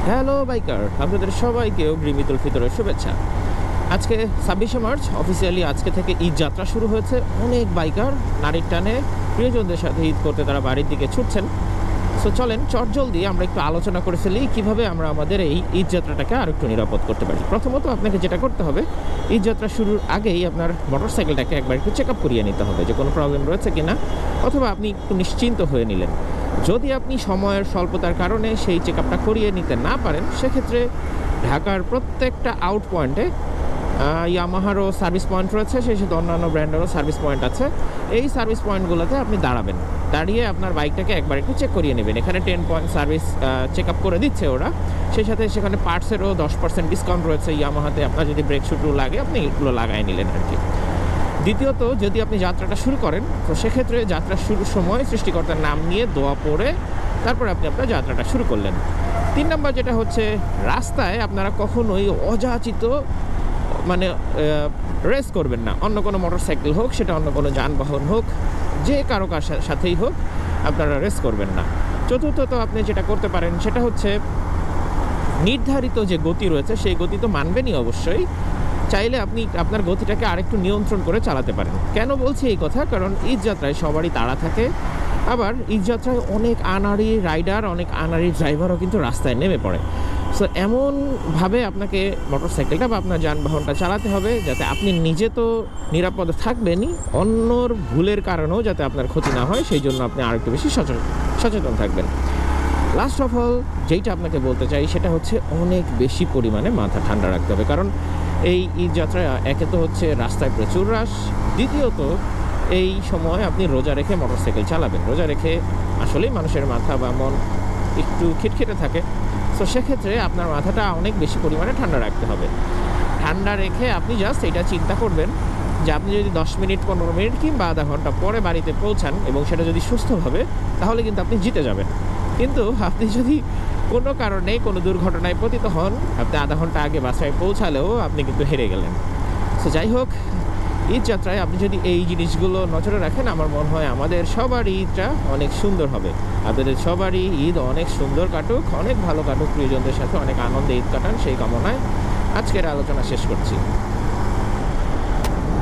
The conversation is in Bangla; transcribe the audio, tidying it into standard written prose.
হ্যালো বাইকার, আপনাদের সবাইকে অগ্রিম ঈদ উল ফিতরের শুভেচ্ছা। আজকে 26শে মার্চ, অফিসিয়ালি আজকে থেকে ঈদ যাত্রা শুরু হয়েছে। অনেক বাইকার নারীর টানে প্রিয়জনদের সাথে ঈদ করতে তারা বাড়ির দিকে ছুটছেন। সো চলেন চটজলদি আমরা একটু আলোচনা করে ফেলি কীভাবে আমরা আমাদের এই ঈদ যাত্রাটাকে আর একটু নিরাপদ করতে পারি। প্রথমত আপনাকে যেটা করতে হবে, ঈদ যাত্রা শুরুর আগেই আপনার মোটরসাইকেলটাকে একবার একটু চেক আপ করিয়ে নিতে হবে যে কোনো প্রবলেম রয়েছে কি না, অথবা আপনি একটু নিশ্চিন্ত হয়ে নিলেন। যদি আপনি সময়ের স্বল্পতার কারণে সেই চেক আপটা করিয়ে নিতে না পারেন, সেক্ষেত্রে ঢাকার প্রত্যেকটা আউট পয়েন্টে ইয়ামাহারও সার্ভিস পয়েন্ট রয়েছে, সেই সাথে অন্যান্য ব্র্যান্ডেরও সার্ভিস পয়েন্ট আছে। এই সার্ভিস পয়েন্টগুলোতে আপনি দাঁড়াবেন, দাঁড়িয়ে আপনার বাইকটাকে একবার একটু চেক করিয়ে নেবেন। এখানে 10 পয়েন্ট সার্ভিস চেক আপ করে দিচ্ছে ওরা। সেই সাথে সেখানে পার্টসেরও 10% ডিসকাউন্ট রয়েছে ইয়ামাহাতে। আপনার যদি ব্রেক শুটু লাগে আপনি এগুলো লাগাই নিলেন আর কি। দ্বিতীয়ত, যদি আপনি যাত্রাটা শুরু করেন, তো সেক্ষেত্রে যাত্রা শুরুর সময় সৃষ্টিকর্তার নাম নিয়ে দোয়া পড়ে তারপরে আপনি আপনার যাত্রাটা শুরু করলেন। 3 নম্বর যেটা হচ্ছে, রাস্তায় আপনারা কখনোই অযাচিত রেস করবেন না। অন্য কোনো মোটরসাইকেল হোক, সেটা অন্য কোনো যানবাহন হোক, যে কারো সাথেই হোক, আপনারা রেস করবেন না। চতুর্থত, আপনি যেটা করতে পারেন সেটা হচ্ছে, নির্ধারিত যে গতি রয়েছে সেই গতি তো মানবেনই অবশ্যই। চাইলে আপনি আপনার গতিটাকে আরেকটু নিয়ন্ত্রণ করে চালাতে পারেন। কেন বলছি এই কথা? কারণ ঈদ যাত্রায় সবারই তাড়া থাকে। আবার ঈদ যাত্রায় অনেক আনাড়ি রাইডার, অনেক আনাড়ি ড্রাইভারও কিন্তু রাস্তায় নেমে পড়ে। সো এমনভাবে আপনাকে মোটরসাইকেলটা বা আপনার যানবাহনটা চালাতে হবে যাতে আপনি নিজে তো নিরাপদে থাকবেনই, অন্যর ভুলের কারণেও যাতে আপনার ক্ষতি না হয়, সেই জন্য আপনি আরেকটু বেশি সচেতন থাকবেন। লাস্ট অফ অল যেইটা আপনাকে বলতে চাই সেটা হচ্ছে, অনেক বেশি পরিমাণে মাথা ঠান্ডা রাখতে হবে। কারণ এই ঈদ যাত্রায় একে তো হচ্ছে রাস্তায় প্রচুর রাশ, দ্বিতীয়ত এই সময় আপনি রোজা রেখে মোটরসাইকেল চালাবেন। রোজা রেখে আসলেই মানুষের মাথা বা মন একটু খিটখিটে থাকে। সো সেক্ষেত্রে আপনার মাথাটা অনেক বেশি পরিমাণে ঠান্ডা রাখতে হবে। ঠান্ডা রেখে আপনি জাস্ট এটা চিন্তা করবেন যে আপনি যদি 10 মিনিট, 15 মিনিট কিংবা আধা ঘন্টা পরে বাড়িতে পৌঁছান এবং সেটা যদি সুস্থভাবে, তাহলে কিন্তু আপনি জিতে যাবেন। কিন্তু আপনি যদি কোনো কারণে কোনো দুর্ঘটনায় পতিত হন, আপনি আধা ঘন্টা আগে বাসায় পৌঁছালেও আপনি কিন্তু হেরে গেলেন। সো যাই হোক, ঈদ যাত্রায় আপনি যদি এই জিনিসগুলো নজরে রাখেন, আমার মনে হয় আমাদের সবারই ঈদটা অনেক সুন্দর হবে। আপনাদের সবারই ঈদ অনেক সুন্দর কাটুক, অনেক ভালো কাটুক, প্রিয়জনদের সাথে অনেক আনন্দে ঈদ কাটান, সেই কামনায় আজকের আলোচনা শেষ করছি।